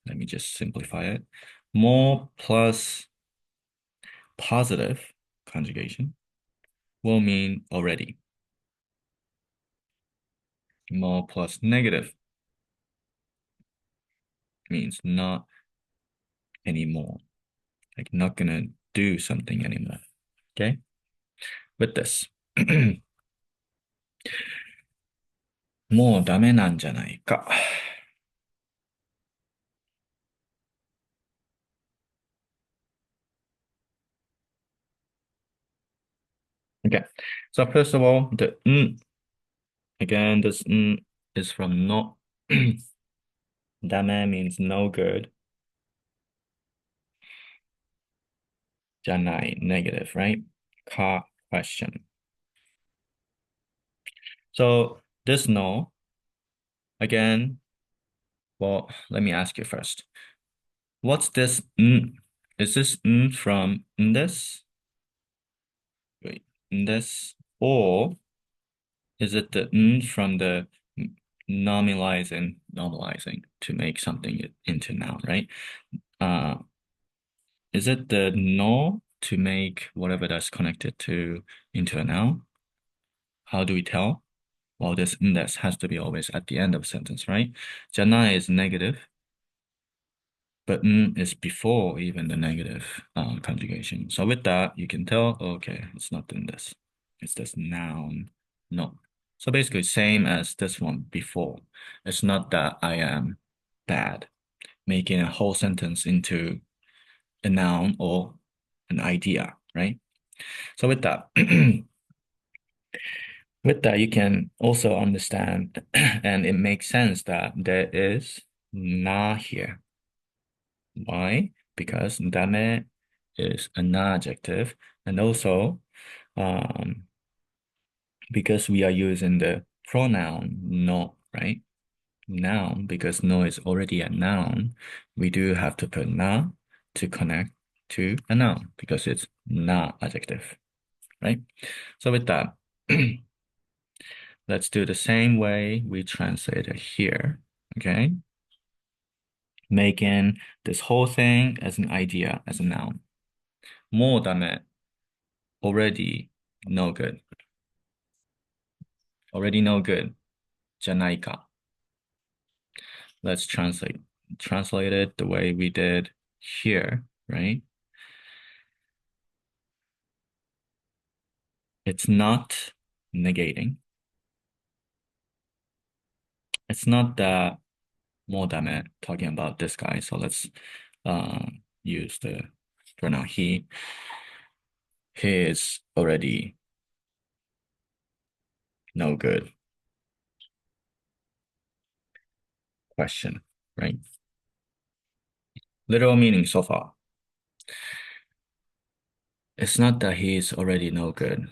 let me just simplify it. More plus positive conjugation will mean already. More plus negative means not anymore. Like not gonna do something anymore. Okay? With this. もうダメなんじゃないか. Okay. So first of all, the again, this is from no. ダメ means no good. じゃない negative, right? Ka question. So this no, again, well, let me ask you first. What's this? Is this from this? Wait, this, or is it the from the normalizing to make something into noun, right? Uh, is it the no to make whatever that's connected to into a noun? How do we tell? Well, this index has to be always at the end of a sentence, right? Jana is negative, but is before even the negative conjugation. So with that, you can tell, okay, it's not in this. It's this noun. No. So basically same as this one before. It's not that I am bad, making a whole sentence into a noun or an idea, right? So with that, with that, you can also understand, and it makes sense that there is na here. Why? Because dame is an adjective, and also because we are using the pronoun no, right? Noun, because no is already a noun, we do have to put na to connect to a noun because it's na adjective, right? So with that, let's do the same way we translate it here, okay? Making this whole thing as an idea, as a noun. もうダメ already no good. Already no good. じゃないか. Let's translate it the way we did here, right? It's not negating. It's not that もうダメ talking about this guy. So let's use the pronoun he. He is already no good. Question, right? Literal meaning so far. It's not that he's already no good.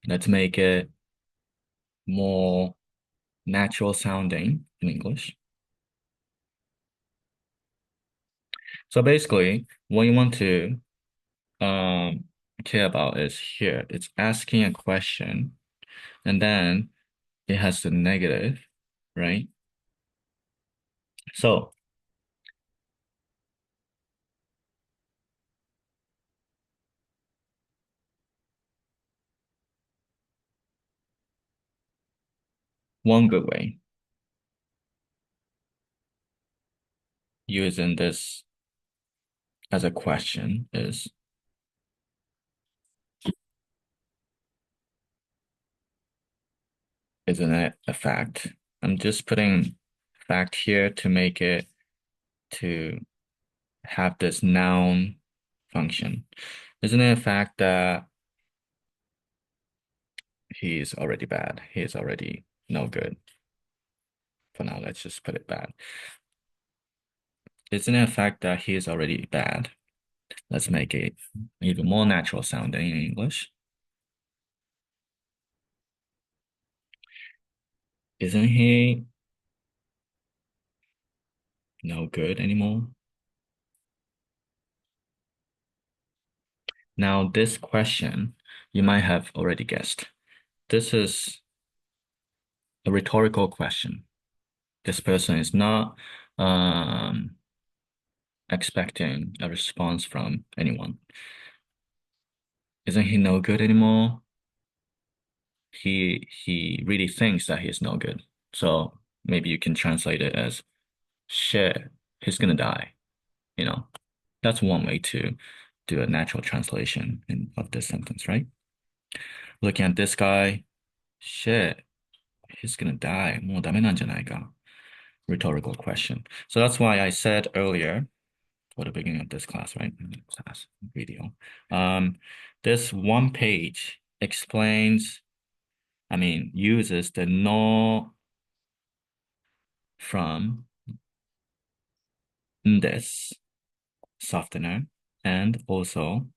Let's make it more natural sounding in English. So basically, what you want to um care about is here. It's asking a question and then it has the negative, right? So one good way using this as a question is, isn't it a fact? I'm just putting fact here to make it to have this noun function. Isn't it a fact that he's already bad? He is already no good. For now, let's just put it bad. Isn't it a fact that he is already bad? Let's make it even more natural sounding in English. Isn't he no good anymore? Now, this question, you might have already guessed. This is a rhetorical question. This person is not expecting a response from anyone. Isn't he no good anymore? He really thinks that he's no good. So maybe you can translate it as shit, he's gonna die. You know, that's one way to do a natural translation of this sentence, right? Looking at this guy, shit, he's gonna die. もうダメなんじゃないか? Rhetorical question. So that's why I said earlier, for the beginning of this class, right? Class video. This one page explains, uses the no from this softener and also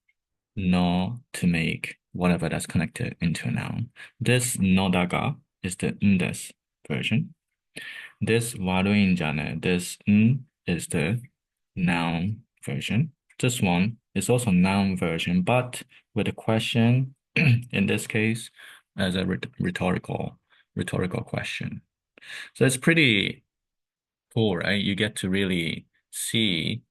no to make whatever that's connected into a noun. This nodaga is the this version. This waruinjane, this is the noun version. This one is also noun version, but with a question in this case as a rhetorical question. So it's pretty cool, right? You get to really see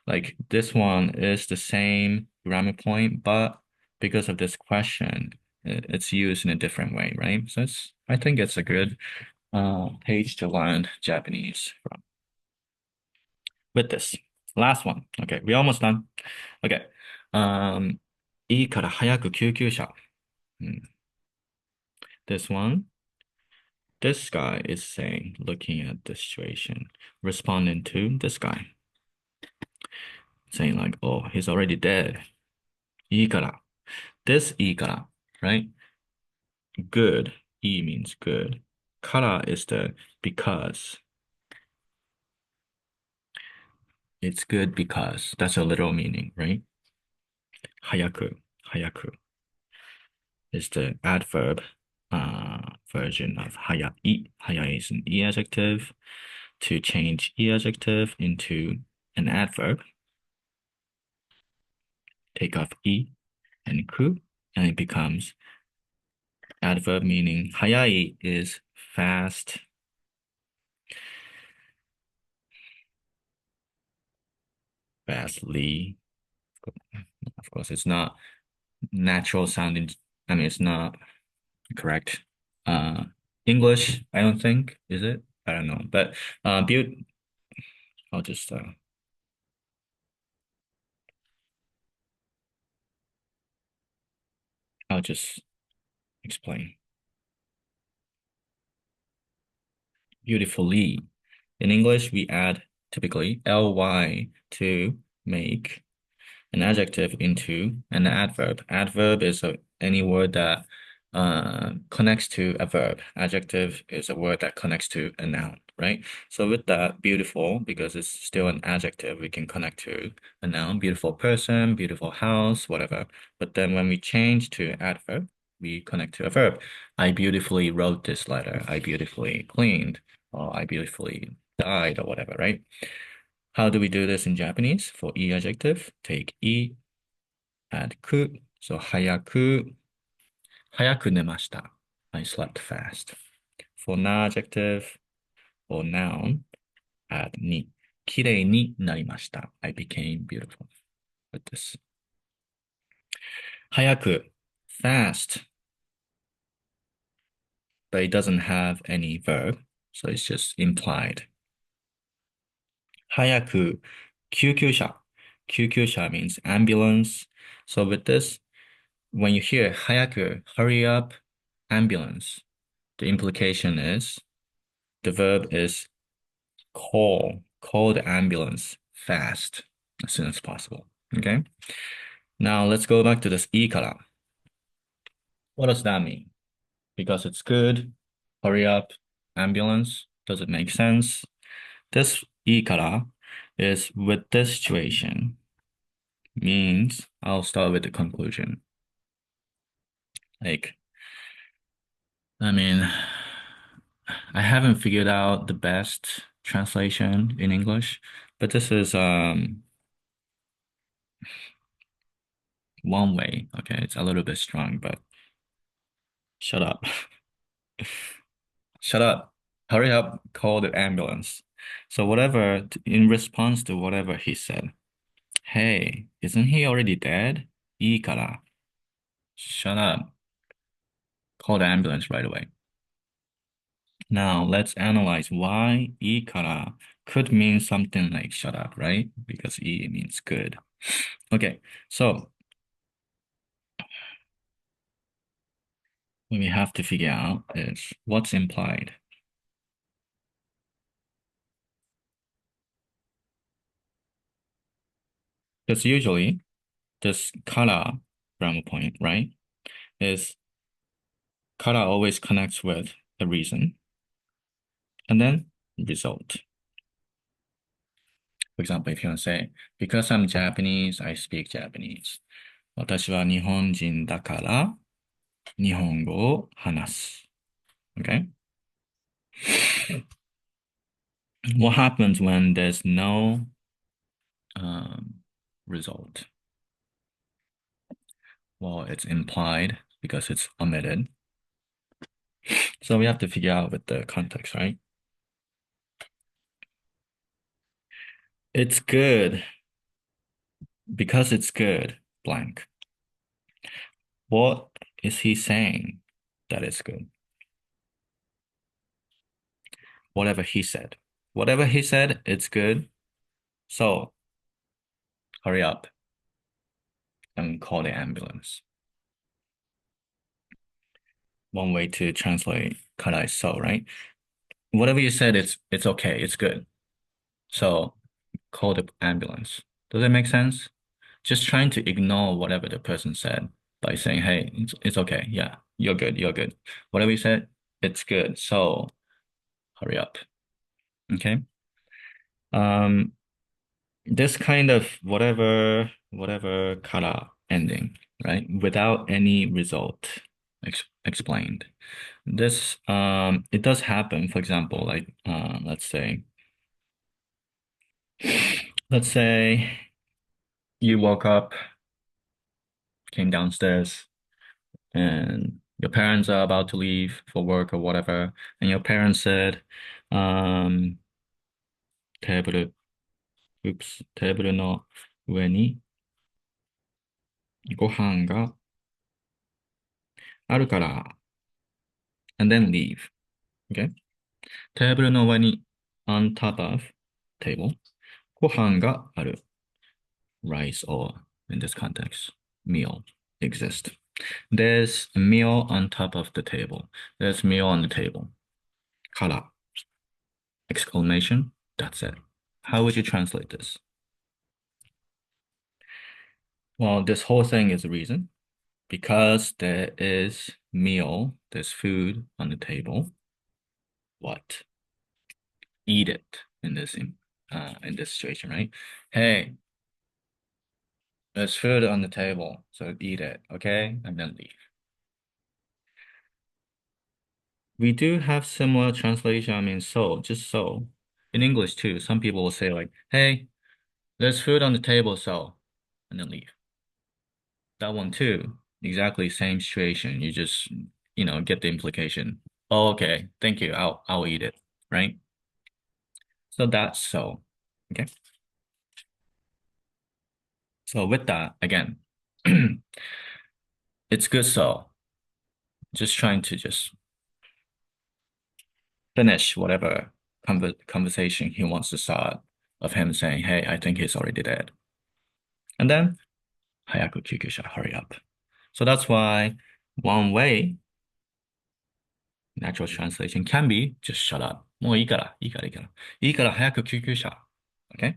like this one is the same grammar point, but because of this question, it's used in a different way, right? So I think it's a good page to learn Japanese from. With this last one, okay, we're almost done. Okay, いいから早く救急車. Hmm. This one, this guy is saying, looking at the situation, responding to this guy, saying like, oh, he's already dead. いいから. This いいから, right? Good, いい means good. から is the because. It's good because. That's a literal meaning, right? 早く, 早く is the adverb version of 早い. 早い is an e adjective. To change e adjective into an adverb, take off e and ku, and it becomes adverb meaning 早い is fast. Fastly. Of course, it's not natural sounding. It's not correct. Uh, English, I don't think, is it? I don't know. But build, I'll just I'll just explain. Beautifully. In English, we add typically ly to make an adjective into an adverb. Adverb is any word that connects to a verb. Adjective is a word that connects to a noun. right? So with that, beautiful, because it's still an adjective, we can connect to a noun, beautiful person, beautiful house, whatever. But then when we change to adverb, we connect to a verb. I beautifully wrote this letter. I beautifully cleaned, or I beautifully died, or whatever, right? How do we do this in Japanese? For e adjective, take e, add ku. So 早く寝ました. I slept fast. For noun adjective or noun, add に. 綺麗になりました. I became beautiful with this. 早く fast, but it doesn't have any verb, so it's just implied. 早く救急車. 救急車 means ambulance. So with this, when you hear 早く, hurry up, ambulance, the implication is the verb is call the ambulance fast as soon as possible. Okay. Now let's go back to this ikara. What does that mean? Because it's good, hurry up, ambulance. Does it make sense? This ikara is with this situation means I'll start with the conclusion. Like, I mean, I haven't figured out the best translation in English, but this is one way. Okay, it's a little bit strong, but shut up. Shut up. Hurry up, call the ambulance. So whatever, in response to whatever he said, hey, isn't he already dead? いいから. Shut up. Call the ambulance right away. Now let's analyze why いいから could mean something like shut up, right? Because いい means good. Okay, so what we have to figure out is what's implied. Because usually this kara grammar point, right, is kara always connects with a reason and then result. For example, if you want to say, because I'm Japanese, I speak Japanese. 私は日本人だから日本語を話す. Okay? What happens when there's no result? Well, it's implied because it's omitted. So we have to figure out with the context, right? It's good because it's good, blank. What is he saying that is good? Whatever he said. Whatever he said, it's good. So hurry up and call the ambulance. One way to translate kara is so, right? Whatever you said, it's okay, it's good. So call the ambulance. Does that make sense? Just trying to ignore whatever the person said by saying, hey, it's okay. Yeah, you're good. You're good. Whatever you said, it's good. So hurry up. Okay. Um, this kind of whatever kara ending, right? Without any result explained. This it does happen, for example, like let's say you woke up, came downstairs, and your parents are about to leave for work or whatever, and your parents said, um, テーブル、テーブルの上にご飯があるから、and then leave. Okay? テーブルの上に on top of table ご飯がある rice or in this context meal exist. There's a meal on top of the table. There's meal on the table. から exclamation. That's it. How would you translate this? Well, this whole thing is a reason because there is meal, there's food on the table. What? eat it in this situation, right? Hey, there's food on the table, so eat it, okay? And then leave. We do have similar translation, I mean, so, just so. In English too, some people will say like, hey, there's food on the table, so, and then leave. That one too, exactly same situation. You just, get the implication. Oh, okay, thank you. I'll eat it, right? So that's so. Okay. So with that, again, it's good so. Just trying to just finish whatever conversation he wants to start of him saying, hey, I think he's already dead. And then, hayaku kyukyusha, hurry up. So that's why one way natural translation can be just shut up. もういいから、いいから、いいから。いいから早く救急車. Okay?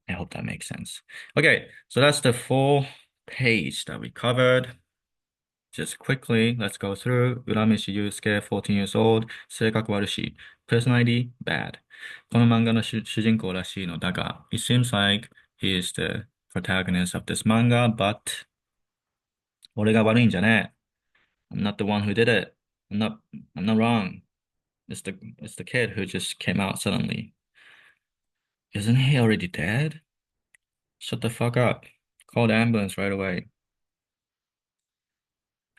I hope that makes sense. Okay, so that's the full page that we covered. Just quickly, let's go through. Urameshi Yusuke, 14 years old. 性格悪し. Personality, bad. この漫画の主人公らしいのだが, it seems like he is the protagonist of this manga, but 俺が悪いんじゃねえ. I'm not the one who did it. I'm not wrong. It's the kid who just came out suddenly. Isn't he already dead? Shut the fuck up. Call the ambulance right away.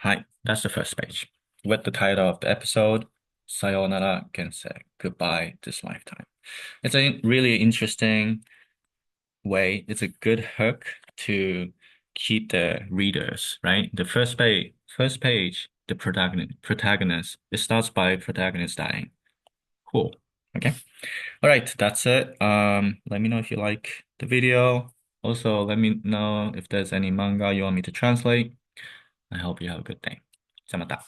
Hi, that's the first page. With the title of the episode, Sayonara Gensei, Goodbye This Lifetime. It's a really interesting way. It's a good hook to keep the readers, right? The first page, the protagonist, it starts by protagonist dying. Cool. Okay. All right, that's it. Let me know if you like the video. Also, let me know if there's any manga you want me to translate. I hope you have a good day. じゃあまた。